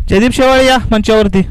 जयदीप शेवाळे या मंचावरती.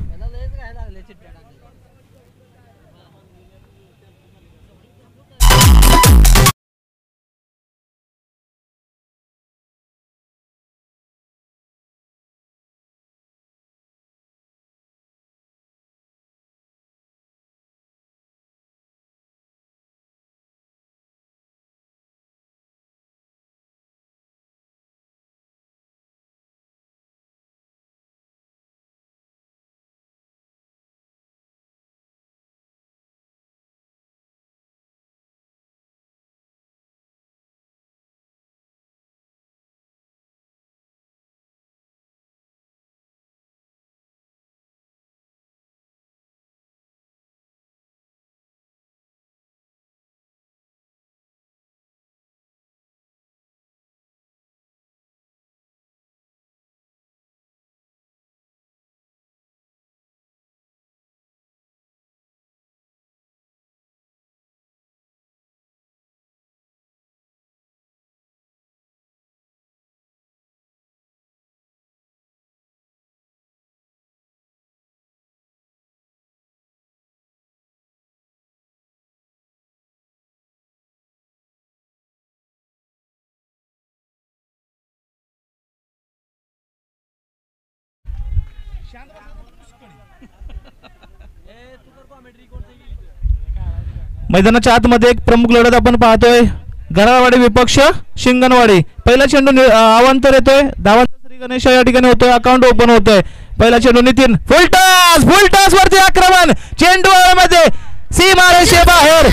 मैदानाच्या आतमध्ये एक प्रमुख लढत आपण पाहतोय. गराळवाडी विपक्ष शिंगणवाडी. पहिला चेंडू अवांतर येतोय. धावांचा श्री गणेश या ठिकाणी होतोय. अकाउंट ओपन होतोय. पहिला चेंडू नितीन फुल टॉस वरती आक्रमण. चेंडू मध्ये सीमारेषे बाहेर.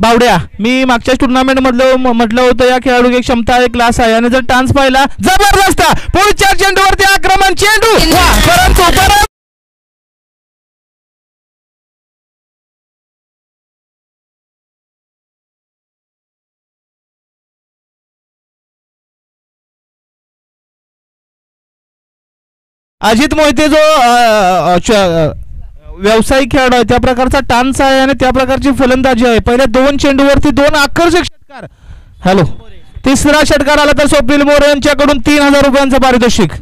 बावड्या मी मागच्या टुर्नामेंट मधलं म्हटलं होतं या खेळाडूची क्षमता आहे, क्लास आहे. आणि जर टान्स पाहिला जबरदस्त पुढच्या चेंडूवरती आक्रमण. चेंडू परंतु अजित मोहिते जो व्यावसायिक खेळाडू आहे त्या प्रकारचा टान्स आहे आणि त्या प्रकारची फलंदाजी आहे. पहिल्या 2 चेंडूवरती 2 आकर्षक षटकार. हॅलो, तिसरा षटकार आला तर स्वप्नील मोरे यांच्याकडून 3000 रुपयांचं पारितोषिक.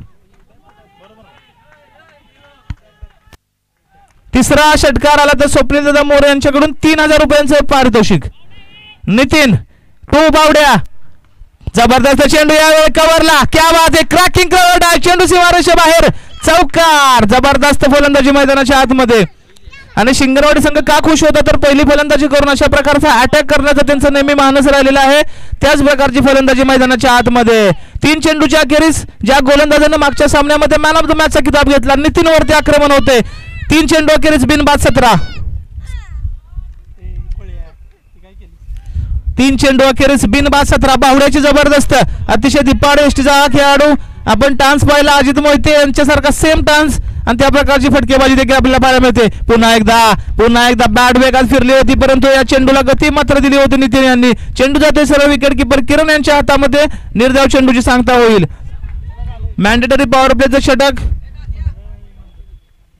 तिसरा षटकार आला तर स्वप्नील दादा मोरे यांच्याकडून 3000 रुपयांचं पारितोषिक. नितीन टू बावड्या. जबरदस्त चेंडू यावेळी कव्हरला. क्या बात आहे. क्रॅकिंग कव्हर आहे. चेंडू सीमारेषे बाहेर. चौकार. जबरदस्त फलंदाजी मैदानाच्या आतमध्ये. आणि शिंगणवाडी संघ का खुश होता तर पहिली फलंदाजी करून अशा प्रकारचा अटॅक करण्याचा त्यांचा नेहमी मानस राहिलेला आहे. त्याच प्रकारची फलंदाजी मैदानाच्या आतमध्ये. 3 चेंडूच्या अखेरीस ज्या गोलंदाजाने मागच्या सामन्यामध्ये मॅन ऑफ द मॅचचा किताब घेतला नितीन वरती आक्रमण होते. 3 चेंडू अखेरीस बिनबाद 17. 3 चेंडू अखेरीस बिनबाद 17. बावड्याची जबरदस्त अतिशय दिपाड एसटीचा खेळाडू. आपण टान्स पाहिला अजित मोहिते यांच्यासारखा सेम टान्स आणि त्या प्रकारची फटकेबाजी देखील आपल्याला पाहायला मिळते. पुन्हा एकदा बॅट वेगात फिरली होती परंतु या चेंडूला गती मात्र दिली होती नितीन यांनी. चेंडू जातोय सर्व विकेट किपर किरण यांच्या हातामध्ये. निर्धाव चेंडूची सांगता होईल. मॅन्डेटरी पॉवर प्लेचं षटक.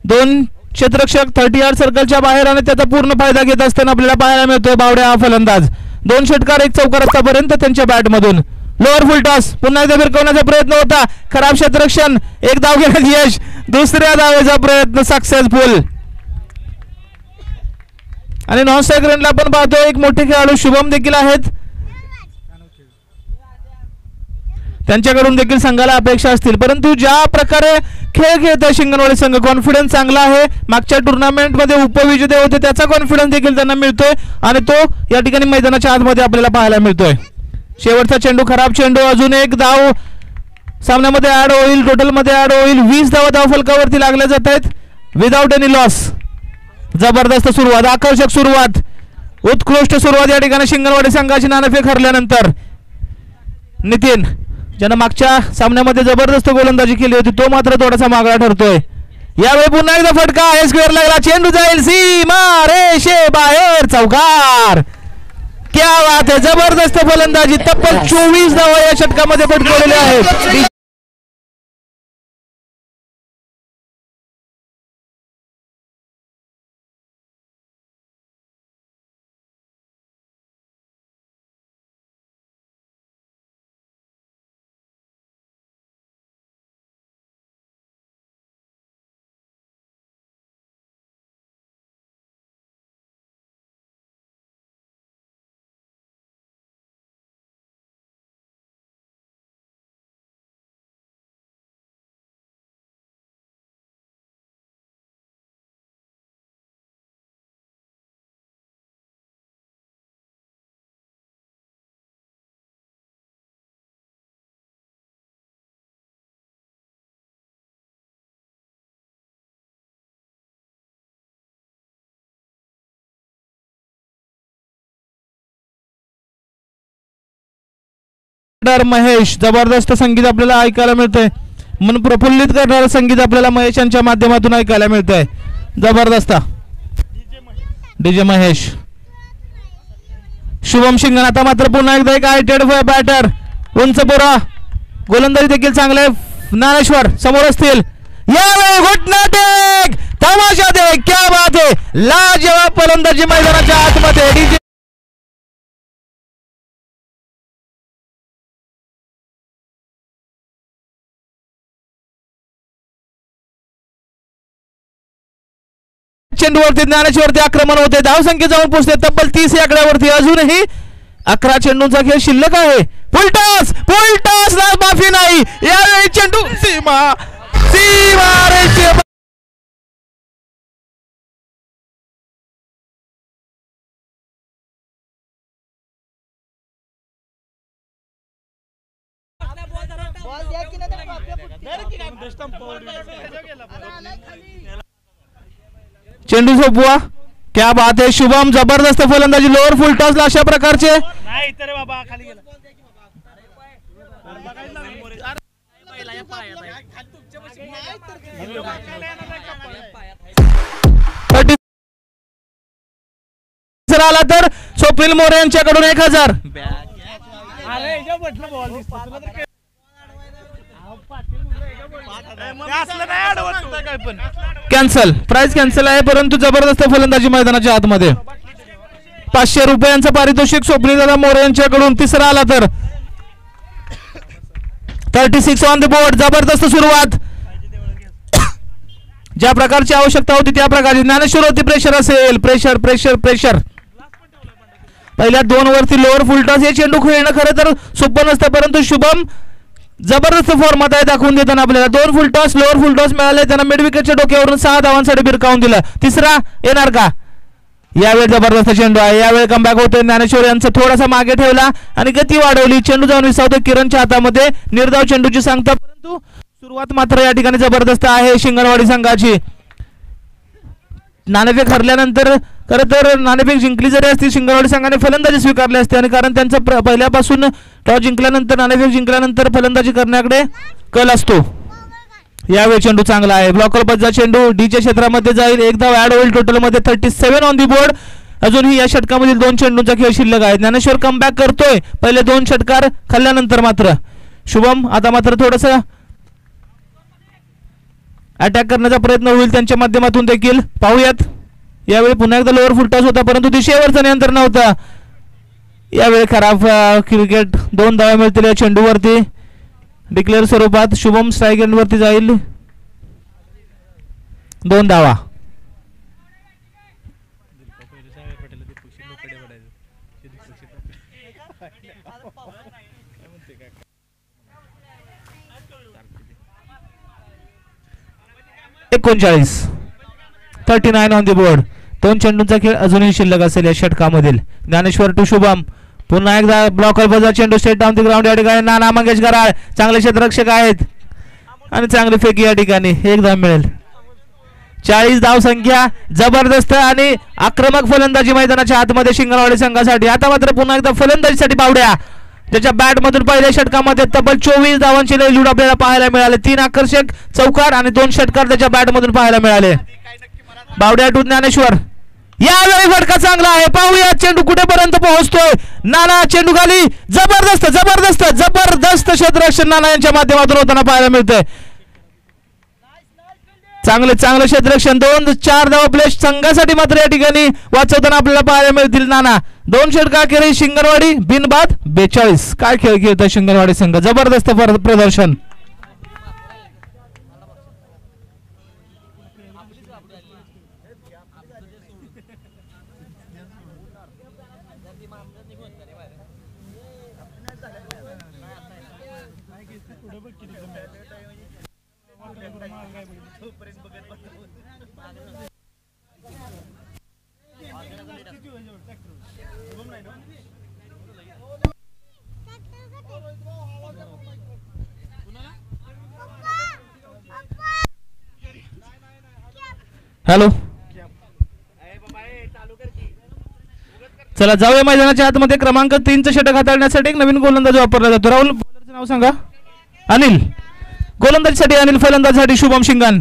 2 क्षेत्ररक्षक 30 यार्ड सर्कलच्या बाहेर आणि त्याचा पूर्ण फायदा घेत असताना आपल्याला पाहायला मिळतोय बावड्या हा फलंदाज. 2 षटकार 1 चौकार आतापर्यंत त्यांच्या बॅटमधून. लोअर फुल टॉस. पुन्हा एकदा फिरकवण्याचा प्रयत्न होता. खराब क्षेत्ररक्षण. 1 धाव घेण्यात यश. दुसऱ्या धावेचा प्रयत्न सक्सेसफुल. आणि नॉन स्ट्राइक रनला आपण पाहतो एक मोठे खेळाडू शुभम देखील आहेत. त्यांच्याकडून देखील संघाला अपेक्षा असतील परंतु ज्या प्रकारे खेळ खेळत आहे शिंगणवाडी संघ कॉन्फिडन्स चांगला आहे. मागच्या टुर्नामेंट मध्ये उपविजेते होते त्याचा कॉन्फिडन्स देखील त्यांना मिळतोय आणि तो या ठिकाणी मैदानाच्या आतमध्ये आपल्याला पाहायला मिळतोय. शेवटचा चेंडू खराब चेंडू. अजून 1 धाव सामन्यामध्ये ऍड होईल. टोटल मध्ये ऍड होईल. 20 धावा धावफलकावरती लागल्या जात आहेत विदाउट एनी लॉस. जबरदस्त सुरुवात. आकर्षक सुरुवात. उत्कृष्ट सुरुवात या ठिकाणी शिंगणवाडी संघाची नाणेफेक हरल्यानंतर. नितीन ज्यानं मागच्या सामन्यामध्ये जबरदस्त गोलंदाजी केली होती तो मात्र थोडासा मागळा ठरतोय. यावेळी पुन्हा एकदा फटका आहे. स्क्वेअर लागला. चेंडू जाईल सीमा रेषे बाहेर. चौकार. क्या बात है. जबरदस्त फलंदाजी. तब्बल 24 धावा या षटकामध्ये फटकवलेल्या आहेत. महेश, जबरदस्त संगीत आपल्याला ऐकायला मिळतंय, मन प्रफुल्लित करणारं संगीत आपल्याला महेश यांच्या माध्यमातून ऐकायला मिळतंय. जबरदस्त डीजे महेश. शुभम शिंगण आता मात्र पुन्हा एकदा एक हायटेड बॅटर, उंच पुरा, गोलंदाजी देखील चांगले. ज्ञानेश्वर समोर असतील, यावेळी घुटना टेक, तमाशा देख, क्या बात आहे, लाजवाब फलंदाजी मैदानाच्या आतमध्ये. डीजे चेंडूवरती ज्ञानेश्वरती आक्रमण होते, धावसंख्या जाऊन पोहोचते तब्बल 30 या आकड्यावरती. अजूनही 11 चेंडूंचा खेळ शिल्लक आहे. फुलटॉस, फुलटॉसला माफी नाही, यावेळी चेंडू सीमा सीमा रेषे. चेंडू सोपवा, क्या बात आहे. शुभम जबरदस्त फलंदाजी, लोअर फुल टॉसला अशा प्रकारचे आला तर स्वप्नील मोरे यांच्याकडून 1000. कॅन्सल, प्राइस कॅन्सल आहे, परंतु जबरदस्त फलंदाजी मैदानाच्या आतमध्ये. 500 रुपयांचं पारितोषिक स्वप्नीलदादा मोरे यांच्याकडून. तिसरा आला तर 36 ऑन द बोर्ड. जबरदस्त सुरुवात, ज्या प्रकारची आवश्यकता होती त्या प्रकारची. ज्ञानेश्वर होती, प्रेशर असेल, प्रेशर प्रेशर प्रेशर. पहिल्या 2 वरती लोअर फुलटॉस. हे चेंडू खेळणं खरं तर सोपं नसतं, परंतु शुभम जबरदस्त फॉर्मात आहे दाखवून देताना आपल्याला. 2 फुलटॉस, लोअर फुलटॉस मिळाले त्यांना, मिड विकेटच्या डोक्यावरून 6 धावांसाठी बिरकावून दिलं. तिसरा येणार का? यावेळी जबरदस्त चेंडू आहे, यावेळी कमबॅक होते. ज्ञानेश्वर यांचं थोडासा मागे ठेवला आणि गती वाढवली. चेंडू जाऊन विसावतो किरणच्या हातामध्ये. निर्धाव चेंडूची सांगता, परंतु सुरुवात मात्र या ठिकाणी जबरदस्त आहे शिंगणवाडी संघाची. नाणेफेक हरल्यानंतर खरं तर नाणेफेक जिंकली जरी असती, शिंगणवाडी संघाने फलंदाजी स्वीकारली असते, आणि कारण त्यांचं पहिल्यापासून टॉस जिंकल्यानंतर, नाणेफेक जिंकल्यानंतर फलंदाजी करण्याकडे कल असतो. यावेळी चेंडू चांगला आहे, ब्लॉकर बद्दल चेंडू डीच्या क्षेत्रामध्ये जाईल. एक धाव ऍड होईल, टोटल मध्ये 37 ऑन दी बोर्ड. अजूनही या षटकामधील 2 चेंडूंचा खेळ शिल्लक आहे. ज्ञानेश्वर कमबॅक करतोय पहिले 2 षटकार खाल्ल्यानंतर. मात्र शुभम आता मात्र थोडस अटॅक करण्याचा प्रयत्न होईल त्यांच्या माध्यमातून देखील. पाहूयात. यावेळी पुन्हा एकदा लोअर फुलटॉस होता, परंतु दिशेवरचं नियंत्रण नव्हतं. यावेळी खराब क्रिकेट. 2 धावा मिळतील या चेंडूवरती डिक्लेअर स्वरूपात. शुभम स्ट्राईक एंडवरती जाईल. 2 धावा. एकोणचाळीस 39 ऑन द बोर्ड. 2 चेंडूंचा खेळ अजूनही शिल्लक असेल या षटकामधील. ज्ञानेश्वर टू शुभम. पुन्हा एकदा ब्लॉकर बजा चेंडू स्ट्रेट डाऊन द ग्राउंड. या ठिकाणी नाना मंगेश गराळ चांगले क्षेत्ररक्षक आहेत आणि चांगली फेकी या ठिकाणी. 1 धाव मिळेल. 40 धाव संख्या. जबरदस्त आणि आक्रमक फलंदाजी मैदानाच्या आतमध्ये शिंगणवाडी संघासाठी. आता मात्र पुन्हा एकदा फलंदाजीसाठी बावड्या, ज्याच्या बॅट मधून पहिल्या षटकामध्ये तब्बल 24 धावांचे लीड आपल्याला पाहायला मिळाले. 3 आकर्षक चौकार आणि 2 षटकार त्याच्या बॅट मधून पाहायला मिळाले. बावड्या टू ज्ञानेश्वर. यावेळी फटका चांगला आहे. पाहूया चेंडू कुठेपर्यंत पोहोचतोय. नाना चेंडू खाली. जबरदस्त जबरदस्त जबरदस्त क्षेत्ररक्षण नाना यांच्या माध्यमातून होताना पाहायला मिळतंय. चांगले चांगले क्षेत्ररक्षण. 2-4 धावा आपल्या संघासाठी मात्र या ठिकाणी वाचवताना आपल्याला पाहायला मिळतील. नाना 2 षटकार केले. शिंगणवाडी बिनबाद 42. काय खेळ खेळतोय शिंगणवाडी संघ. जबरदस्त प्रदर्शन. हॅलो चला जाऊया मैदानाच्या आतमध्ये. क्रमांक 3चं षटक हाताळण्यासाठी एक नवीन गोलंदाज वापरला जातो. राहुल, बॉलरचं नाव सांगा. अनिल. गोलंदाजीसाठी अनिल, फलंदाजीसाठी शुभम शिंगान.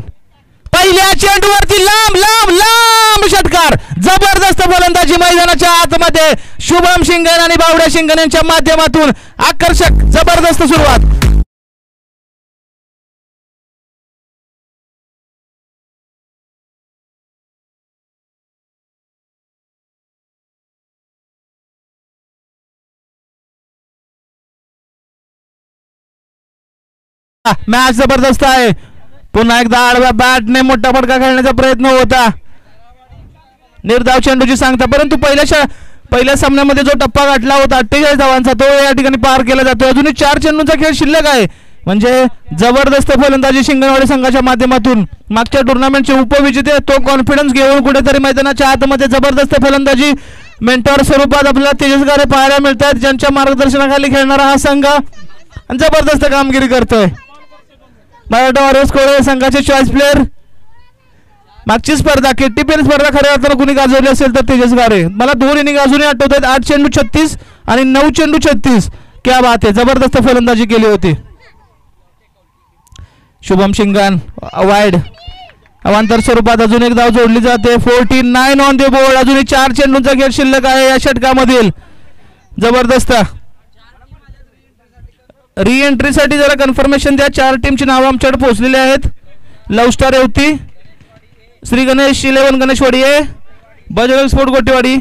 पहिल्या चेंडूवरती लांब लांब लांब षटकार. जबरदस्त फलंदाजी मैदानाच्या आतमध्ये शुभम शिंगण आणि बावड्या शिंगण यांच्या माध्यमातून. आकर्षक जबरदस्त सुरुवात. मॅच जबरदस्त आहे. पुन्हा एकदा आडव्या बॅटने मोठा फटका खेळण्याचा प्रयत्न होता. निर्धाव चेंडूची सांगता, परंतु पहिल्या सामन्यामध्ये जो टप्पा गाठला होता 48 धावांचा, तो या ठिकाणी पार केला जातो. अजूनही 4 चेंडूंचा खेळ शिल्लक आहे. म्हणजे जबरदस्त फलंदाजी शिंगणवाडी संघाच्या माध्यमातून. मागच्या टुर्नामेंटचे उपविजेते, तो कॉन्फिडन्स घेऊन कुठेतरी मैदानाच्या आतमध्ये जबरदस्त फलंदाजी मेंटॉर स्वरूपात आपल्याला तेजस्गारे पाहायला मिळतात, ज्यांच्या मार्गदर्शनाखाली खेळणारा हा संघ जबरदस्त कामगिरी करतोय. मराठा वॉरियर्स कोळे संघाचे चॉईस प्लेअर. मागची स्पर्धा केटीपीएल स्पर्धा खऱ्या अर्थानं कुणी गाजवली असेल तर तेजस्गारे. मला 2 इनिंग अजूनही आठवत आहेत. 8 चेंडू 36 आणि 9 चेंडू 36. क्या बात आहे, जबरदस्त फलंदाजी केली होती. शुभम शिंगान वाईड. अवांतर स्वरूपात अजून एक धाव जोडली जाते. 49 ऑन द बोर्ड. अजूनही 4 चेंडूंचा खेळ शिल्लक आहे या षटकामधील. जबरदस्त. री एंट्रीसाठी जरा कन्फर्मेशन द्या. 4 टीमची नावं आमच्याकडे पोहोचलेली आहेत. लव स्टार येवती, श्री गणेश 11 गणेशवाडी आहे, बजरंग स्पोर्ट गोटेवाडी,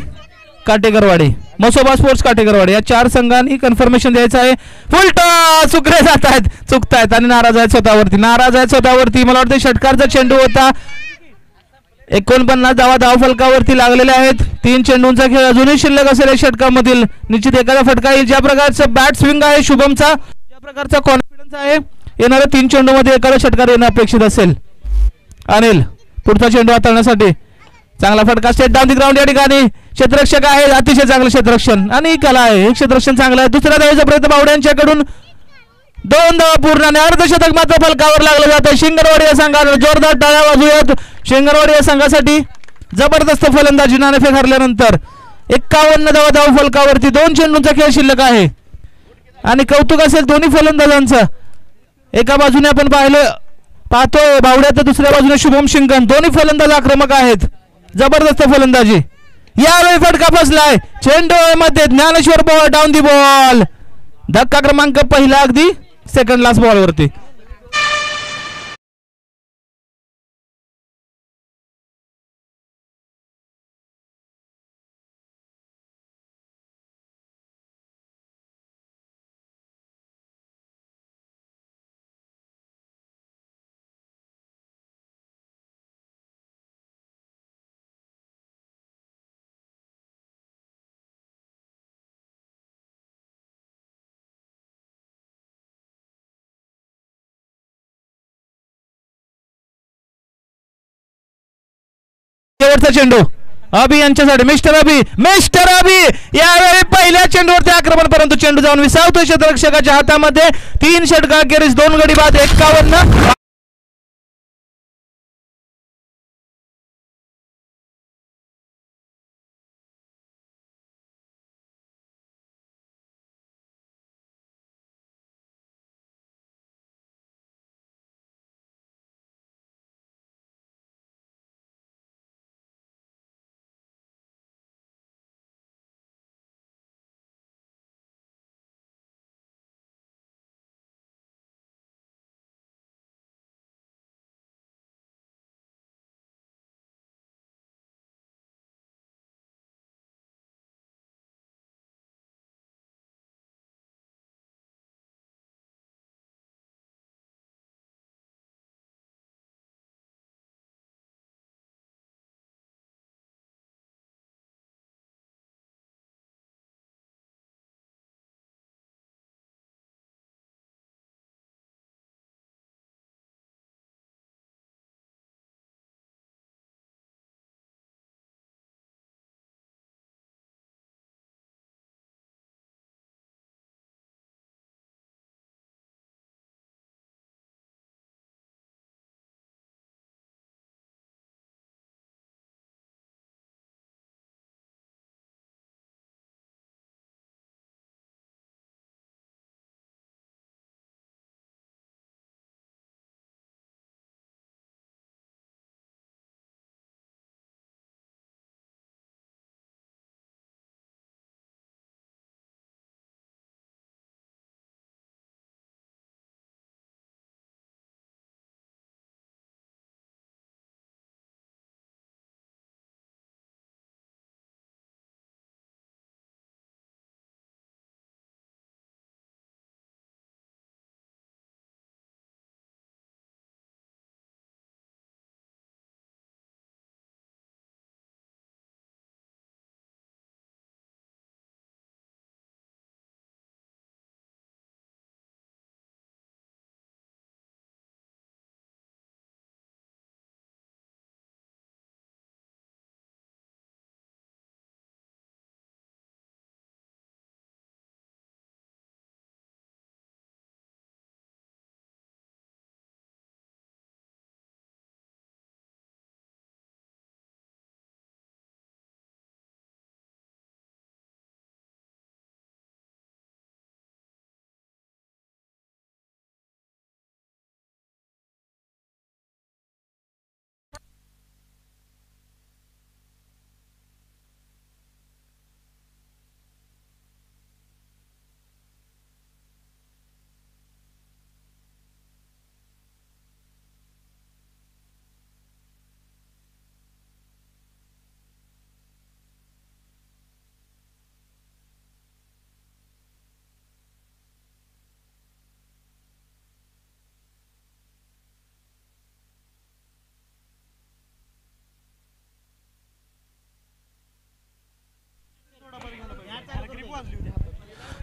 काटेकरवाडी, मसोबा स्पोर्ट्स काटेकरवाडी, या 4 संघांनी कन्फर्मेशन द्यायचं आहे. फुल टॉस. सुकरे जात आहेत, चुकतायत आणि नाराज आहेत स्वतःवरती. मला वाटतं षटकारचा चेंडू होता. 49 धावा धावफलकावरती लागलेल्या आहेत. 3 चेंडूंचा खेळ अजूनही शिल्लक असेल या षटकामधील. निश्चित एखादा फटका येईल. ज्या प्रकारचा बॅट स्विंग आहे शुभमचा, ज्या प्रकारचा कॉन्फिडन्स आहे, येणाऱ्या 3 चेंडूमध्ये एखादा षटकार येणं अपेक्षित असेल. अनिल पुढचा चेंडू हाताळण्यासाठी. चांगला फटका. State down the ground. या ठिकाणी क्षेत्ररक्षक आहे, अतिशय चांगलं क्षेत्ररक्षण आणि कला आहे. एक क्षेत्ररक्षण चांगलं आहे. दुसऱ्या धावेचा प्रयत्न बावड्यांच्याकडून. 2 धावा पूर्ण आणि अर्धशतक मात्र फलकावर लागलं जातं. शिंगणवाडी या संघाला जोरदार टाळ्या वाजवूयात. शिंगणवाडी या संघासाठी जबरदस्त फलंदाजी नाणेफेक हरल्यानंतर. 51 धावा धाव फलकावरती. 2 चेंडूंचा खेळ शिल्लक आहे आणि कौतुक असेल दोन्ही फलंदाजांचं. एका बाजूने आपण पाहतोय बावड्या, तर दुसऱ्या बाजूने शुभम शिंगण. दोन्ही फलंदाज आक्रमक आहेत. जबरदस्त फलंदाजी. यावेळी फटका फसलाय. चेंडू मध्ये Dnyaneshwar ball down the ball. धक्का क्रमांक पहिला अगदी सेकंड लास्ट बॉलवरती. शेवटचा चेंडू अभि यांच्यासाठी. मिस्टर अभि यावेळी पहिल्या चेंडूवरती आक्रमण, परंतु चेंडू जाऊन विसावतोय क्षेत्ररक्षकाच्या हातामध्ये. 3 षटकाखेरीज 2 गडी बाद. 51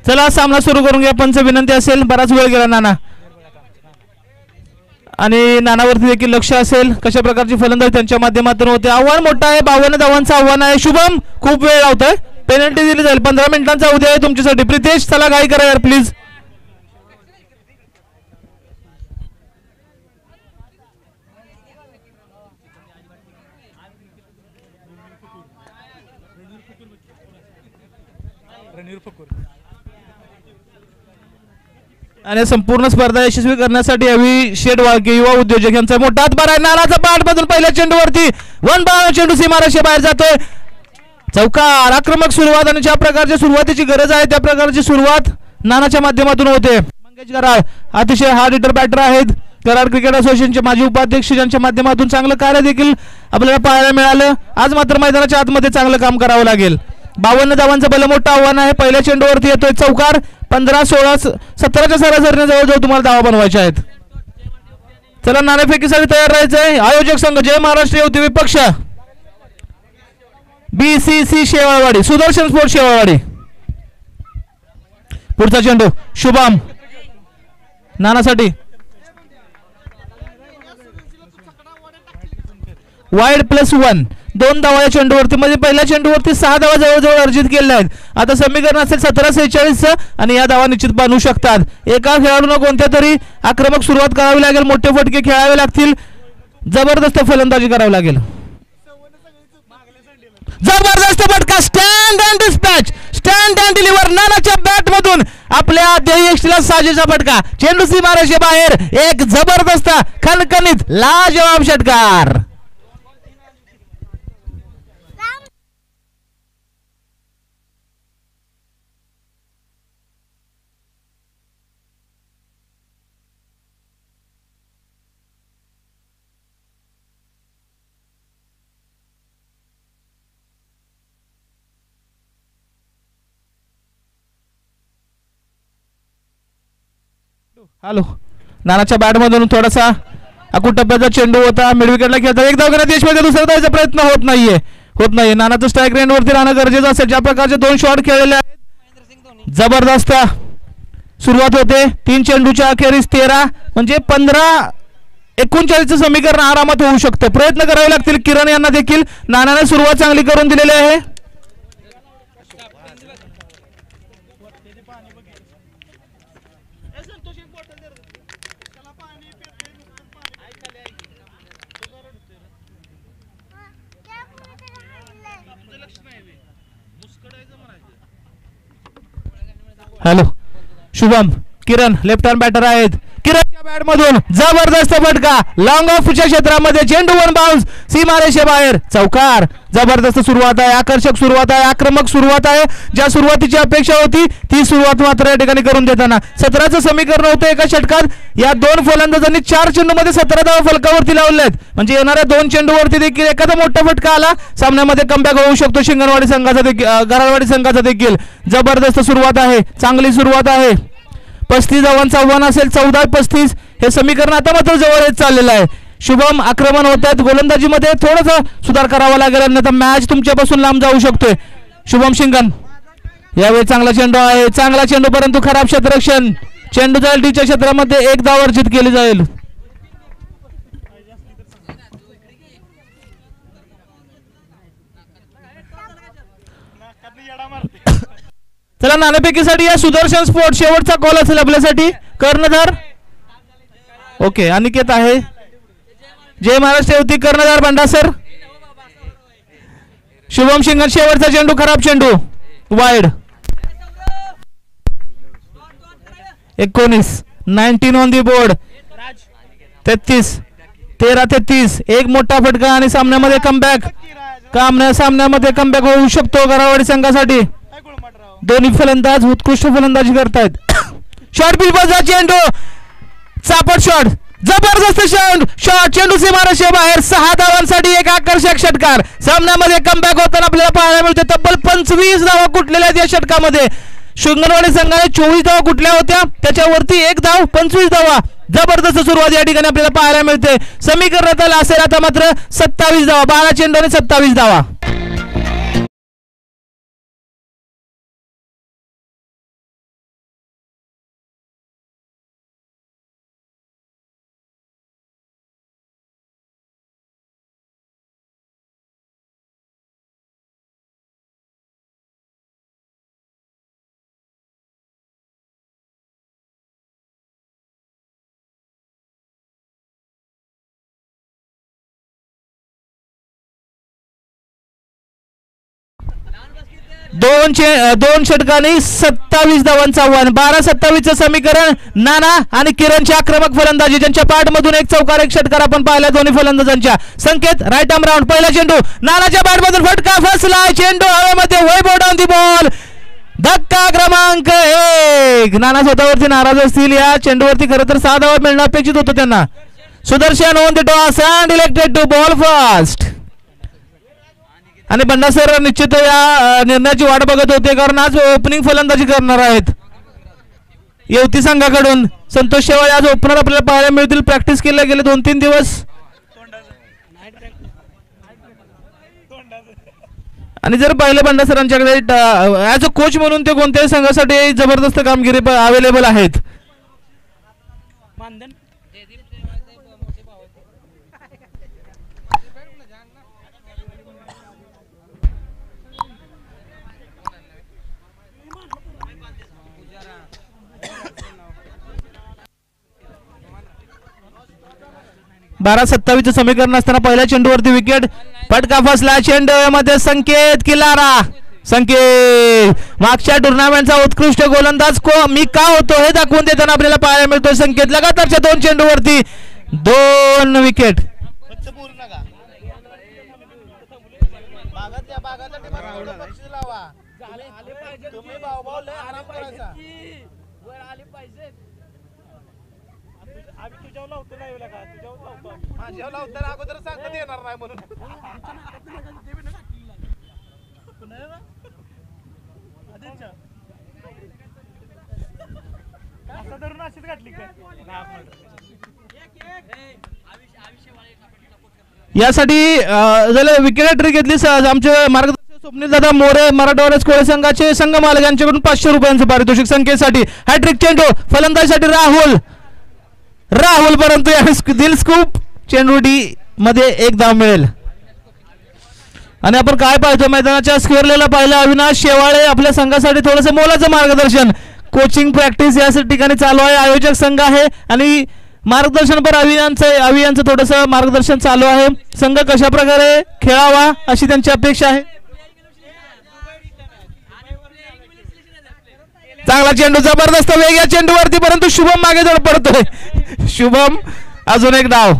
चला सामना सुरू करून घ्या. पंच विनंती असेल, बराच वेळ गेला नाना आणि नानावरती देखील लक्ष असेल कशा प्रकारची फलंदाजी त्यांच्या माध्यमातून होते. आव्हान मोठं आहे, 52 धावांचं आव्हान आहे. शुभम खूप वेळ लावतोय, पेनल्टी दिली जाईल. 15 मिनिटांचा उद्या आहे तुमच्यासाठी. प्रितेश चला घाई करा यार प्लीज. आणि संपूर्ण स्पर्धा यशस्वी करण्यासाठी हवी शेड वाळके युवा उद्योजक यांचा मोठा हातभार आहे. नानाचा पाठ मधून पहिल्या चेंडूवरती वन बाउंड चेंडू सीमारेषे बाहेर जातोय. चौकार, आक्रमक सुरुवात आणि ज्या प्रकारची सुरुवातीची गरज आहे त्या प्रकारची सुरुवात नानाच्या माध्यमातून होते. मंगेश कराड अतिशय हार्ड हिटर बॅटर आहेत. कराड क्रिकेट असोसिएशनचे माजी उपाध्यक्ष ज्यांच्या माध्यमातून चांगलं कार्य देखील आपल्याला पाहायला मिळालं. आज मात्र मैदानाच्या आतमध्ये चांगलं काम करावं लागेल. 52 धावांचं भलं मोठं आव्हान आहे. पहिल्या चेंडूवरती येतोय चौकार. 15, 16, 17च्या सरासरीने जवळजवळ तुम्हाला धावा बनवायच्या आहेत. चला नाणेफेकीसाठी तयार राहायचंय. आयोजक संघ जय महाराष्ट्र युवती विपक्ष BCC शेवाळवाडी, सुदर्शन स्पोर्ट शेवाळवाडी. पुढचा चेंडू शुभम नानासाठी वाईड +1. 2 धावा या चेंडूवरती, म्हणजे पहिल्या चेंडूवरती 6 धावा जवळजवळ अर्जित केल्या आहेत. आता समीकरण असेल 17-46 आणि या धावा निश्चित बनवू शकतात. एका खेळाडूंना कोणत्या तरी आक्रमक सुरुवात करावी लागेल, मोठे फटके खेळावे लागतील, जबरदस्त फलंदाजी करावी लागेल. जबरदस्त फटका, stand and dispatch, stand and deliver. नानाच्या बॅट मधून आपल्या ध्येयष्टीला साजेचा फटका, चेंडू सीमारेषे बाहेर. एक जबरदस्त खणखणीत लाजवाब षटकार. हॅलो, नानाच्या बॅट मधून थोडासा अकूट टप्प्याचा चेंडू होता. मिड विकेटला खेळता एक धाव घेण्यात यश मिळते, दुसऱ्या धावाचा प्रयत्न होत नाहीये. नानाचं स्ट्राईक रेंज वरती राहणं गरजेचं असेल. ज्या प्रकारचे 2 शॉट खेळलेले आहेत, जबरदस्त सुरुवात होते. 3 चेंडूच्या अखेरीस 13 म्हणजे 15-39चं समीकरण आरामात होऊ शकतं. प्रयत्न करावे लागतील किरण यांना देखील. नानाने सुरुवात चांगली करून दिलेली आहे. हॅलो, शुभम किरण लेफ्ट हँड बॅटर आहेत. किरणच्या बॅट मधून जबरदस्त फटका, लॉंग ऑफच्या क्षेत्रामध्ये चेंडू वन बाउन्स, सीमारेषे बाहेर. चौकार. जबरदस्त सुरुवात आहे, आकर्षक सुरुवात आहे, आक्रमक सुरुवात आहे. ज्या सुरुवातीची अपेक्षा होती ती सुरुवात मात्र या ठिकाणी करून देताना 17चं समीकरण होतं एका षटकात. या 2 फलंदाजांनी 4 चेंडूमध्ये 17 धावा फलकावरती लावल्यात. म्हणजे येणाऱ्या 2 चेंडूवरती देखील एखादा मोठा फटका आला, सामन्यामध्ये कमबॅक होऊ शकतो शिंगणवाडी संघाचा देखील, गराडवाडी संघाचा देखील. जबरदस्त सुरुवात आहे, चांगली सुरुवात आहे. 35 धावांचं आव्हान असेल. 14-35 हे समीकरण आता मात्र जवळ येत चाललेलं आहे. शुभम आक्रमण होत आहेत. गोलंदाजीमध्ये थोडासा सुधार करावा लागेल, अन्यथा मॅच तुमच्यापासून लांब जाऊ शकतोय. शुभम शिंगण यावेळी चांगला चेंडू आहे, चांगला चेंडू, परंतु खराब क्षेत्ररक्षण. चेंडू जाईल टीच्या क्षेत्रामध्ये, 1 धाव अर्जित केली जाईल. चला नाणेफेकीसाठी या सुदर्शन स्पोर्ट शेवटचा कॉल असेल आपल्यासाठी. कर्णधार ओके अनिकेत आहे. जय महाराष्ट्र युवती कर्णधार बंडा सर. शुभम शिंगण शेवटचा चेंडू, खराब चेंडू, वाईड. 19 on the board. 13 एक मोठा फटका आणि सामन्यामध्ये कमबॅक. सामन्यामध्ये कमबॅक होऊ शकतो गराडवाडी संघासाठी. दोन्ही फलंदाज उत्कृष्ट फलंदाजी करतायत. शॉर्ट पिच बजा, चेंडू चापट शॉट, जबरदस्त शॉट, चेंडू सीमारेषे बाहेर. 6 धावांसाठी एक आकर्षक षटकार. सामन्यामध्ये कमबॅक होताना आपल्याला पाहायला मिळते. तब्बल 25 धावा कुठलेल्या आहेत या षटकामध्ये. शिंगणवाडी संघाने 24 धावा कुठल्या होत्या, त्याच्यावरती 1 धाव, 25 धावा. जबरदस्त सुरुवात या ठिकाणी आपल्याला पाहायला मिळते. समीकरणात असेल आता मात्र 27 धावा, 12 चेंडू आणि 27 धावा. दोन षटकांनी 27 धावांचं आव्हान. 12-27चं समीकरण. नाना आणि किरणची आक्रमक फलंदाजी, ज्यांच्या पाठमधून एक चौकार एक षटकार आपण पाहिला दोन्ही फलंदाजांच्या. संकेत राईट आर्म राऊंड. पहिला चेंडू नानाच्या बॅटमधून फटका फसला. चेंडू हवेमध्ये. वैभव डाऊन दी बॉल. धक्का क्रमांक 1. नाना स्वतःवरती नाराज असतील. या चेंडूवरती खरं तर 6 धावा मिळणं अपेक्षित होतं त्यांना. Sudarshan won the toss and elected to bowl first. आणि बंडा सर निश्चित या निर्णयाची वाट बघत होते, कारण आज ओपनिंग फलंदाजी करणार आहेत येवती संघाकडून. संतोष शेवाळे आज ओपनर आपल्याला पाहायला मिळतील. प्रॅक्टिस केल्या गेले 2-3 दिवस. आणि जर पाहिलं बंडा सरांच्याकडे ॲज अ कोच म्हणून ते कोणत्याही संघासाठी जबरदस्त कामगिरी अवेलेबल आहेत. 12-27चं समीकरण असताना पहिल्या चेंडूवरती विकेट. फटका फसला. चेंडूमध्ये संकेत किलारा. संकेत मागच्या टुर्नामेंटचा उत्कृष्ट गोलंदाज मी का होतो हे दाखवून देताना आपल्याला पाहायला मिळतोय. संकेत लगातारच्या 2 चेंडूवरती 2 विकेट. यासाठी विकेट ट्री घेतली आमचे मार्गदर्शक स्वप्नील दादा मोरे मराठवाडा कोळे संघाचे संघ मालक यांच्याकडून 500 रुपयांचं पारितोषिक. संकेतसाठी हॅट्रिक चेंडू. फलंदाजीसाठी राहुल परंतु दिल स्कूप. चेंडू डी मध्ये 1 धाव मिळेल. आणि आपण काय पाहतो मैदानाच्या स्क्वेअरला पाहिलं अविनाश शेवाळे आपल्या संघासाठी थोडंसं मोलाचं मार्गदर्शन कोचिंग प्रॅक्टिस या ठिकाणी चालू आहे. आयोजक संघ आहे आणि मार्गदर्शनपर अवियांचं थोडंसं मार्गदर्शन चालू आहे. संघ कशा प्रकारे खेळावा अशी त्यांची अपेक्षा आहे. चांगला चेंडू. जबरदस्त वेग या चेंडूवरती, परंतु शुभम मागे जड पडतोय. शुभम अजून 1 डाव.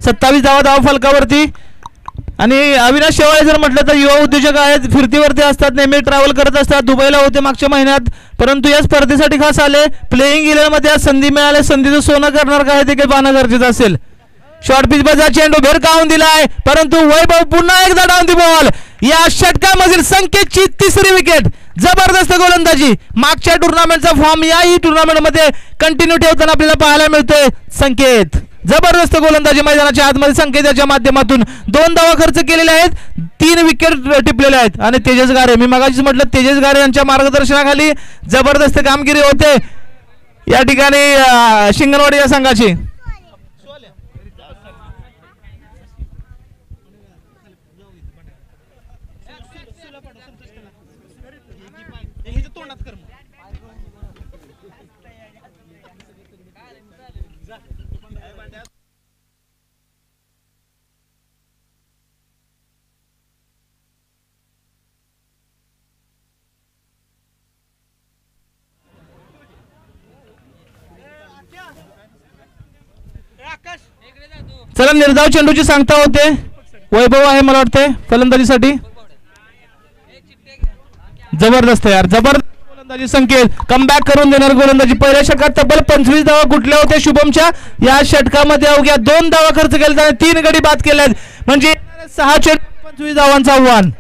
27 धाव फलकावरती. आणि अविनाश शेवाळे जर म्हटलं तर युवा उद्योजक आहेत. फिरतीवरती असतात, नेहमी ट्रॅव्हल करत असतात. दुबईला होते मागच्या महिन्यात, परंतु या स्पर्धेसाठी खास आले. प्लेइंग 11 मध्ये आज संधी मिळाली. संधीचं सोनं करणार काय ते काही पाहणं गरजेचं असेल. शॉर्ट पिच बजा चेंडू भेरकावून दिलाय, परंतु वैभव पुन्हा एकदा डाऊन दी बॉल. या षटकामधील संकेतची 3री विकेट. जबरदस्त गोलंदाजी. मागच्या टुर्नामेंटचा फॉर्म याही टुर्नामेंटमध्ये कंटिन्यू ठेवताना आपल्याला पाहायला मिळतोय. संकेत जबरदस्त गोलंदाजी मैदानाच्या आतमध्ये. संकेताच्या माध्यमातून 2 धावा खर्च केलेले आहेत. 3 विकेट टिपलेले आहेत. आणि तेजस गारे, मी मगाशीच म्हटलं तेजस गारे यांच्या मार्गदर्शनाखाली जबरदस्त कामगिरी होते या ठिकाणी शिंगणवाडी या संघाची. चला निर्धाव चेंडूची सांगता होते. वैभव आहे मला वाटते फलंदाजीसाठी. जबरदस्त यार, जबरदस्त गोलंदाजी. संकेत कमबॅक करून देणार गोलंदाजी. पहिल्या षटकात तब्बल 25 धावा कुठल्या होत्या शुभमच्या. या षटकामध्ये अवघ्या 2 धावा खर्च केले, 3 गडी बाद केलेत. म्हणजे 6 चेंडू 25 धावांचं आव्हान.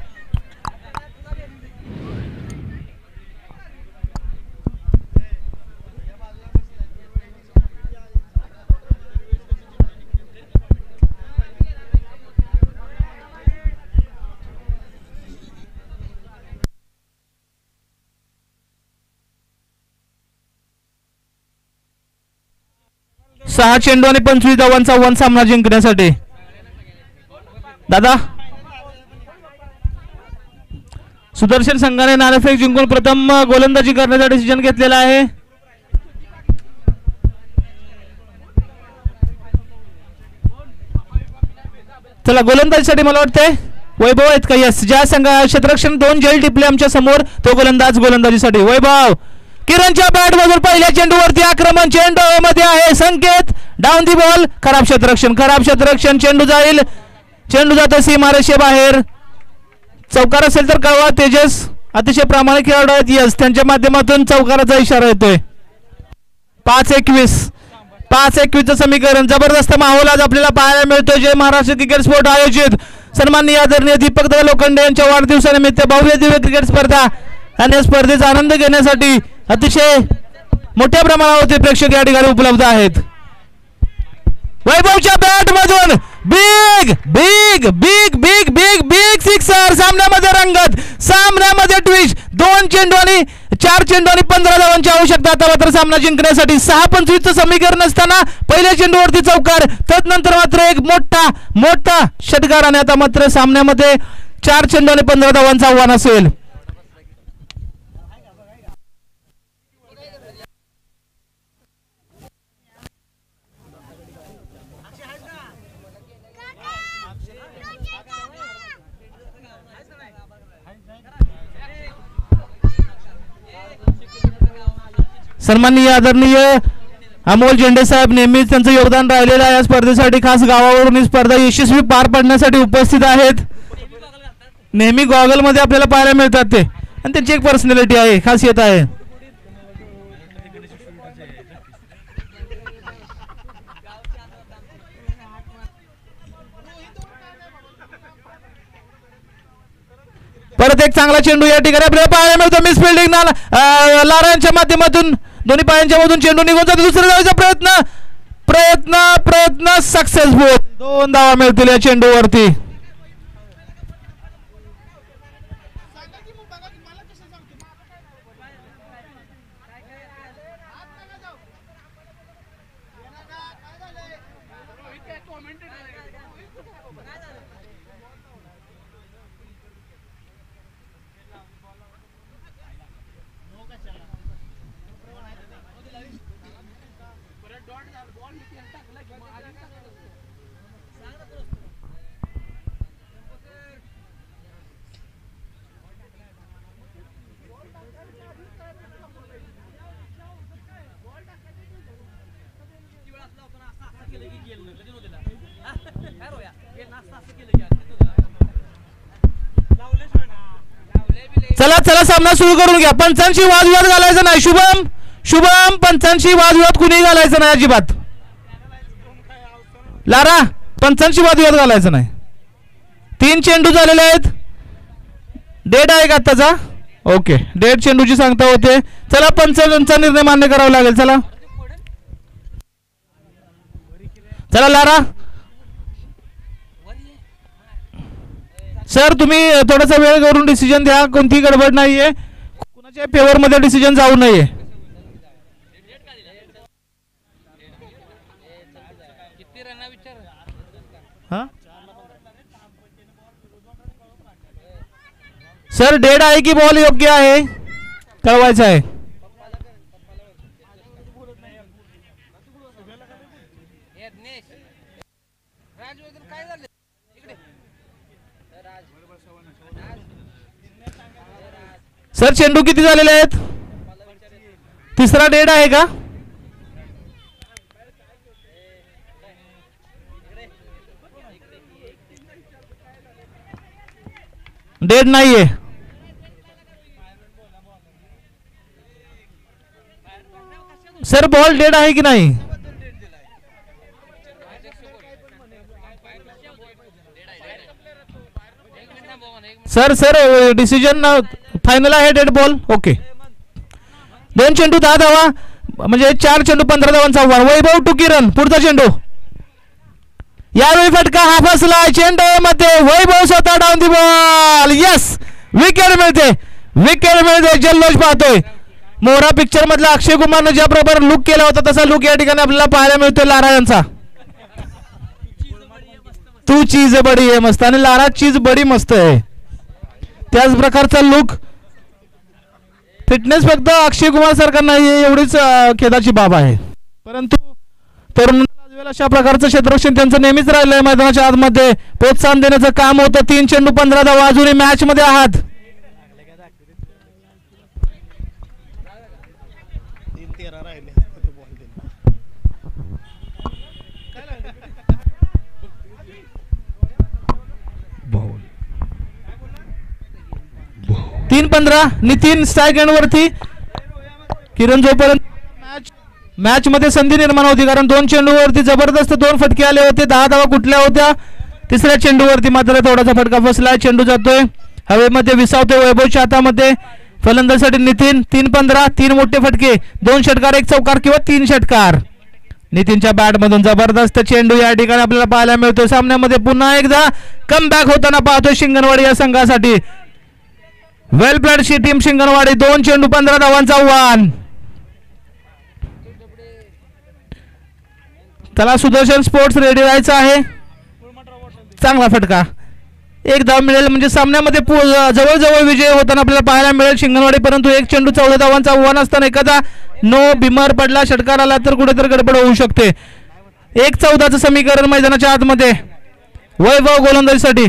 सहा चेंडू आणि 25 धावांचा आव्हान सामना जिंकण्यासाठी. दादा सुदर्शन संघाने नाणेफेक जिंकून प्रथम गोलंदाजी करण्याचा डिसिजन घेतलेला आहे. चला गोलंदाजीसाठी मला वाटतंय वैभव आहेत का? यस, ज्या संघा क्षेत्ररक्षण 2 झेल टिपले आमच्या समोर तो गोलंदाज गोलंदाजीसाठी वैभव. किरणच्या बॅट बाजूला पहिल्या चेंडूवरती आक्रमण, चेंडू मध्ये आहे संकेत, डाऊन दी बॉल, खराब क्षेत्ररक्षण, चेंडू जाईल, चेंडू जातो सीमारेषे बाहेर. चौकार असेल तर कळवा. तेजस अतिशय प्रामाणिक खेळाडू आहेत, यस, त्यांच्या माध्यमातून चौकाराचा इशारा येतोय. 5-21 समीकरण. जबरदस्त माहोल आज आपल्याला पाहायला मिळतोय. जय महाराष्ट्र क्रिकेट स्पोर्ट आयोजित सन्माननीय आदरणीय दीपक दादा लोखंडे यांच्या वाढदिवसानिमित्त भव्य दिव्य क्रिकेट स्पर्धा आणि या स्पर्धेचा आनंद घेण्यासाठी अतिशय मोठ्या प्रमाणावरती प्रेक्षक या ठिकाणी उपलब्ध आहेत. वैभवच्या बॅट मधून big big big big big big sixer. सामन्यामध्ये रंगत, सामन्यामध्ये ट्विस्ट. 2 चेंडू आणि 4 चेंडू आणि 15 धावांची आवश्यकता. आता मात्र सामना जिंकण्यासाठी 6-25 समीकरण असताना पहिल्या चेंडूवरती चौकार, तदनंतर मात्र एक मोठा षटकार आणि आता मात्र सामन्यामध्ये 4 चेंडू आणि 15 धावांचं आव्हान असेल. सन्माननीय आदरणीय अमोल झेंडे साहेब नेहमीच त्यांचं योगदान राहिलेलं आहे. या स्पर्धेसाठी खास गावावरून ही स्पर्धा यशस्वी पार पाडण्यासाठी उपस्थित आहेत. नेहमी गॉगल मध्ये आपल्याला पाहायला मिळतात ते, आणि त्यांची एक पर्सनॅलिटी आहे, खासियत आहे. परत एक चांगला चेंडू या ठिकाणी आपल्याला पाहायला मिळतो. मिस फिल्डिंग लारा यांच्या माध्यमातून दोन्ही पायांच्या मधून चेंडू निघून जातो. दुसऱ्या धावेचा प्रयत्न सक्सेसफुल. 2 धावा मिळतील या चेंडूवरती. चला सामना सुरू करून घ्या. पंचांशी वादविवाद घालायचा नाही. शुभम पंचांशी वादविवाद कुणी घालायचा नाही अजिबात. लारा पंचांशी वादविवाद घालायचा नाही. 3 चेंडू झालेले आहेत. डेड आहे का आत्ताचा? ओके, डेड चेंडूची सांगता होते. चला पंचांचा निर्णय मान्य करावा लागेल. चला लारा सर, तुम्ही थोडासा वेळ करून डिसिजन द्या. कोणतीही गडबड नाहीये, कुणाच्या फेवर मध्ये डिसिजन जाऊ नये. सर डेड आहे की बॉल योग्य आहे कळवायचं आहे. सर चेंडू किती झालेले आहेत? तिसरा डेड आहे का? डेड नाहीये. सर बॉल डेड आहे की नाही? सर डिसिजन फायनल आहे डेड बॉल. ओके, 2 चेंडू 10 धावा म्हणजे 4 चेंडू 15 धावांचा आव्हान. वैभव टू किरण पुढचा चेंडू. यावेळी फटका हा फसला. चेंडू मध्ये वैभव स्वतः down the ball. Yes, wicket मिळते. जल्लोष पाहतोय. मोहरा पिक्चर मधला अक्षय कुमारने ज्या प्रकारे लुक केला होता तसा लुक या ठिकाणी आपल्याला पाहायला मिळतोय लारा यांचा. तू चीज बडी आहे मस्त, आणि लारा चीज बडी मस्त आहे. त्याच प्रकारचा लुक. फिटनेस फक्त अक्षय कुमार सारखा नाही एवढीच खेदाची बाब आहे, परंतु तरुणाला अशा प्रकारचं क्षेत्ररक्षण त्यांचं नेहमीच राहिलंय मैदानाच्या आतमध्ये प्रोत्साहन देण्याचं काम होतं 3 चेंडू 15 धावा अजूनही मॅच मध्ये आहात 3-15 नितीन स्ट्राईक एंड वरती किरण जोपर्यंत मॅच मध्ये संधी निर्माण होती कारण 2 चेंडूवरती जबरदस्त 2 फटके आले होते 10 धावा कुठल्या होत्या तिसऱ्या चेंडूवरती मात्र थोडासा फटका फसला चेंडू जातोय हवेमध्ये विसावतोय वैभवच्या हातामध्ये फलंदाजीसाठी नितीन 3-15 3 मोठे फटके 2 षटकार 1 चौकार किंवा 3 षटकार नितीनच्या बॅट मधून जबरदस्त चेंडू या ठिकाणी आपल्याला पाहायला मिळतोय सामन्यामध्ये पुन्हा एकदा कमबॅक होताना पाहतोय शिंगणवाडी या संघासाठी वेल प्लॅडची टीम शिंगणवाडी 2 चेंडू 15 धावांचा आव्हान त्याला सुदर्शन स्पोर्ट्स रेडी राहायचं आहे चांगला फटका 1 धाव मिळेल म्हणजे सामन्यामध्ये जवळजवळ विजय होताना आपल्याला पाहायला मिळेल शिंगणवाडी परंतु 1 चेंडू 14 धावांचा आव्हान असताना एखादा नो बिमार पडला षटकार आला तर कुठेतरी गडबड होऊ शकते 1-14चं समीकरण मैदानाच्या आतमध्ये वैभव गोलंदाजीसाठी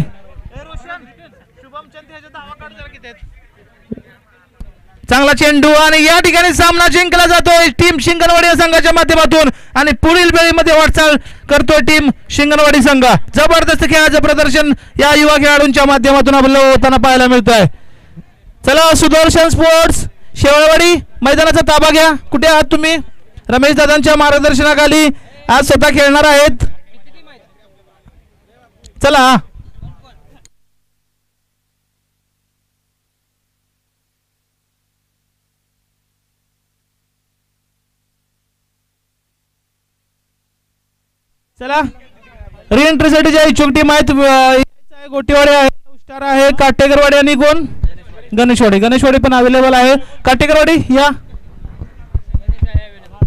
चांगला चेंडू आणि या ठिकाणी सामना जिंकला जातोय टीम शिंगणवाडी या संघाच्या माध्यमातून आणि पुढील वेळेमध्ये वाटचाल करतोय टीम शिंगणवाडी संघ जबरदस्त खेळाचं प्रदर्शन या युवा खेळाडूंच्या माध्यमातून आपल्याला होताना पाहायला मिळतोय चला सुदर्शन स्पोर्ट्स शेवळवाडी मैदानाचा ताबा घ्या कुठे आहात तुम्ही रमेश दादांच्या मार्गदर्शनाखाली आज स्वतः खेळणार आहेत चला चला रिएंट्रीसाठी ज्या इच्छुक टीम आहेत गोटीवाडी आहे स्टार आहे काटेकरवाडी आणि कोण गणेशवाडी पण अवेलेबल आहे काटेकरवाडी या